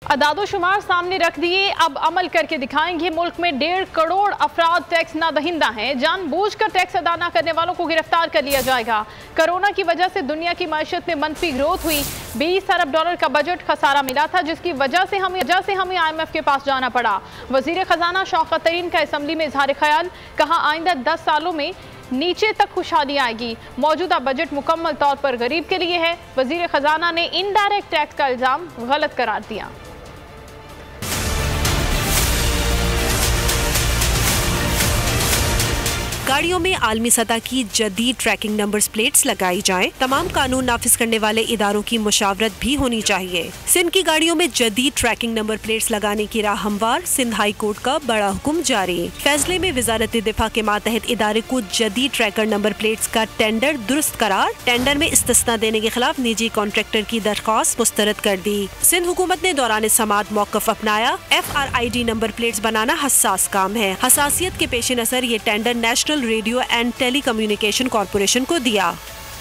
अदादोशुमार सामने रख दिए, अब अमल करके दिखाएंगे। मुल्क में 1.5 करोड़ अफराद टैक्स ना दहिंदा हैं। जानबूझकर टैक्स अदा न करने वालों को गिरफ्तार कर लिया जाएगा। कोरोना की वजह से दुनिया की मायशत में मनफी ग्रोथ हुई। 20 अरब डॉलर का बजट खसारा मिला था, जिसकी वजह से हमें IMF के पास जाना पड़ा। वजीर खजाना शौकत तरीन का असम्बली में इजहार ख्याल, कहा आइंदा 10 सालों में नीचे तक खुशहाली आएगी। मौजूदा बजट मुकम्मल तौर पर गरीब के लिए है। वजीर खजाना ने इनडायरेक्ट टैक्स का इल्जाम गलत करार दिया। गाड़ियों में आलमी सतह की जदीद ट्रैकिंग नंबर प्लेट्स लगाई जाएं। तमाम कानून नाफिज करने वाले इदारों की मुशावरत भी होनी चाहिए। सिंध की गाड़ियों में जदीद ट्रैकिंग नंबर प्लेट्स लगाने की राह हमवार, सिंध हाई कोर्ट का बड़ा हुक्म जारी। फैसले में वजारत दिफा के मातहत इदारे को जदीद ट्रैकर नंबर प्लेट्स का टेंडर दुरुस्त करार। टेंडर में इस्तिस्ना देने के खिलाफ निजी कॉन्ट्रैक्टर की दरख्वास्त मुस्तरद कर दी। सिंध हुकूमत ने दौरान समात मौकफ अपनाया। FRID नंबर प्लेट्स बनाना हसास काम है। हसासियत के पेश नजर ये tender national radio and telecommunication corporation को दिया।